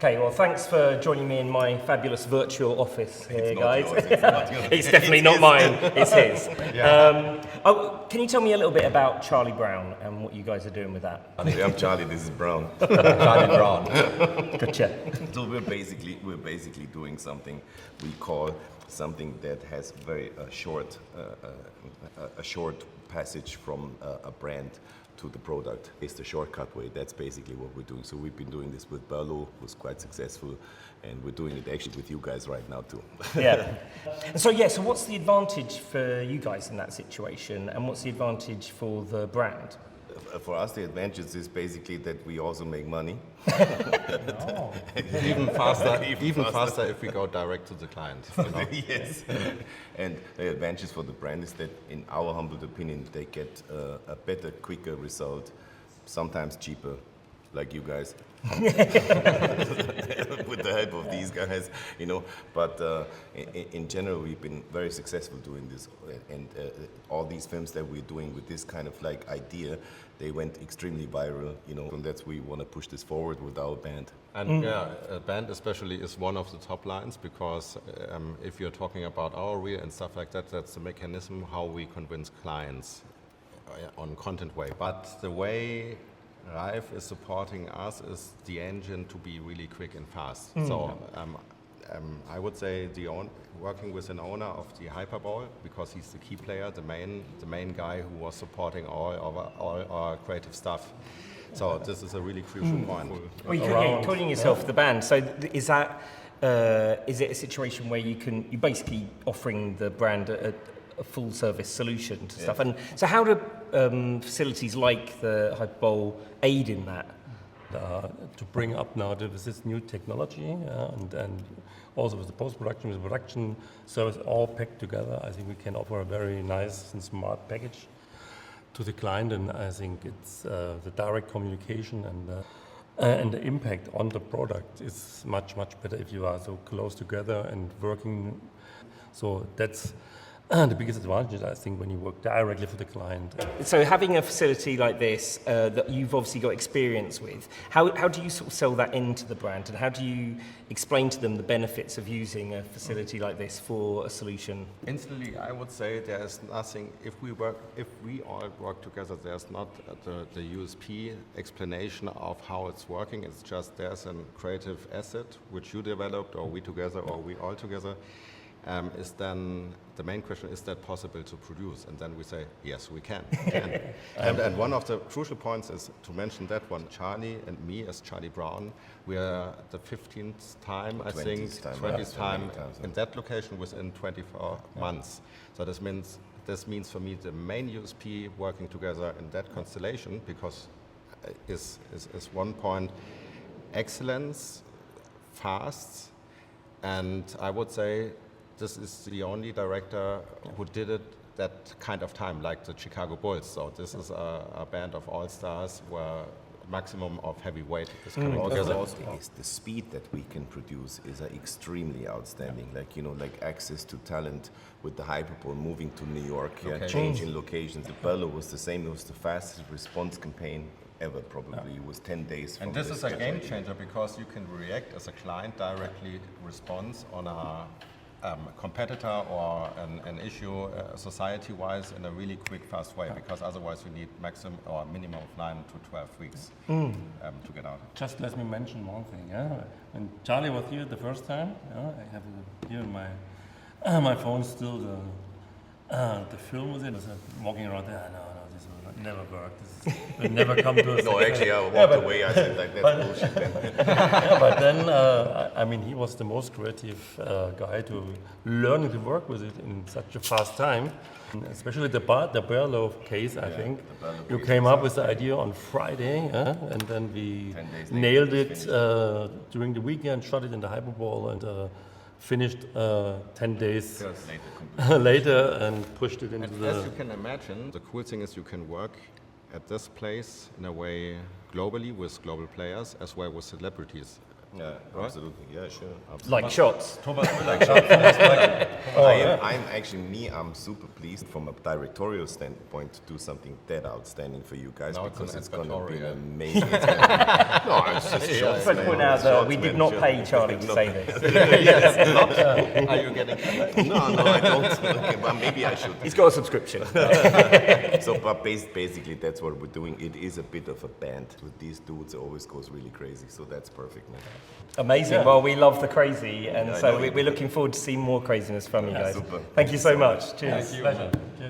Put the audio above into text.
Okay, well, thanks for joining me in my fabulous virtual office here, guys. It's not yours. It's definitely not mine, it's his. Yeah. Can you tell me a little bit about Charlie Brown and what you guys are doing with that? I'm Charlie, this is Brown. Charlie Brown. Gotcha. So we're basically doing something we call something that has a short passage from a brand to the product. It's the shortcut way. That's basically what we're doing. So we've been doing this with Berlo, who's quite successful, and we're doing it actually with you guys right now too. Yeah. So what's the advantage for you guys in that situation, and what's the advantage for the brand? For us, the advantage is basically that we also make money. Oh. Even faster if we go direct to the client. You know? Yes. And the advantage for the brand is that, in our humble opinion, they get a better, quicker result, sometimes cheaper, like you guys. With the help of these guys, you know. But in general, we've been very successful doing this, and all these films that we're doing with this kind of like idea, they went extremely viral, you know. And that's we want to push this forward with our band. And a band especially is one of the top lines, because if you're talking about our reel and stuff like that, that's the mechanism how we convince clients on content way. But the way Ralf is supporting us is the engine to be really quick and fast. So I would say working with an owner of the Hyperbowl, because he's the key player, the main guy who was supporting all our creative stuff. So this is a really crucial point. Well, you're calling yourself the band. So is that is it a situation where you're basically offering the brand a full service solution to stuff? And so how do facilities like the Hyperbowl aid in that? To bring up now this new technology and also with the post-production, with the production service all packed together, I think we can offer a very nice and smart package to the client, and I think it's the direct communication and the impact on the product is much better if you are so close together and working. So that's the biggest advantage, I think, when you work directly for the client. So having a facility like this that you've obviously got experience with, how do you sort of sell that into the brand, and how do you explain to them the benefits of using a facility like this for a solution? Instantly, I would say there's nothing, if we all work together, there's not the USP explanation of how it's working. It's just there's a creative asset which you developed, or we together, or we all together. Is then the main question, is that possible to produce? And then we say, yes, we can. And one of the crucial points is to mention that one, Charlie and me as Charlie Brown, we are the 15th time, I think, 20th time in that location within 24 months. So this means for me the main USP working together in that constellation, because is one point, excellence, fast, and I would say this is the only director who did it that kind of time, like the Chicago Bulls. So this is a band of all-stars where maximum of heavyweight is coming together. Also, the speed that we can produce is extremely outstanding. Like, you know, like access to talent with the Hyperbowl, moving to New York, changing locations. The Berlo was the same. It was the fastest response campaign ever, probably. It was 10 days. And this is a game changer, because you can react as a client directly, response on a competitor or an issue society-wise in a really quick, fast way, because otherwise you need maximum or minimum of 9 to 12 weeks to get out. Just let me mention one thing. When Charlie was here the first time, I have here in my phone still the film with it. I was walking around there. No, this will never work. This will never come to us. No, actually, I walked away. I said, like, that's bullshit. But then, I mean, he was the most creative guy to learn to work with it in such a fast time. Especially the Berlo case, I think. You came up with the idea on Friday, and then we nailed it during the weekend, shot it in the Hyperbowl, and finished 10 days later and pushed it into As you can imagine, the cool thing is you can work at this place in a way globally with global players as well with celebrities. Yeah, absolutely. Yeah, sure. Absolutely. Like shots. Thomas Müller shot from his mic. I'm super pleased from a directorial standpoint to do something that outstanding for you guys Now it's because an it's going to be an advertorial. amazing. No, it's just shots, Let's man. point out that Shots, we did man, not sure. pay Charlie to say this. Are you getting No, I don't. Okay, but maybe I should. He's got a subscription. So, but basically, that's what we're doing. It is a bit of a band. With these dudes, it always goes really crazy. So that's perfect, man. Amazing. Well, we love the crazy, and Yeah, I so know you we're do. looking forward to seeing more craziness from you guys. Super. Thank you so much. Cheers. Pleasure.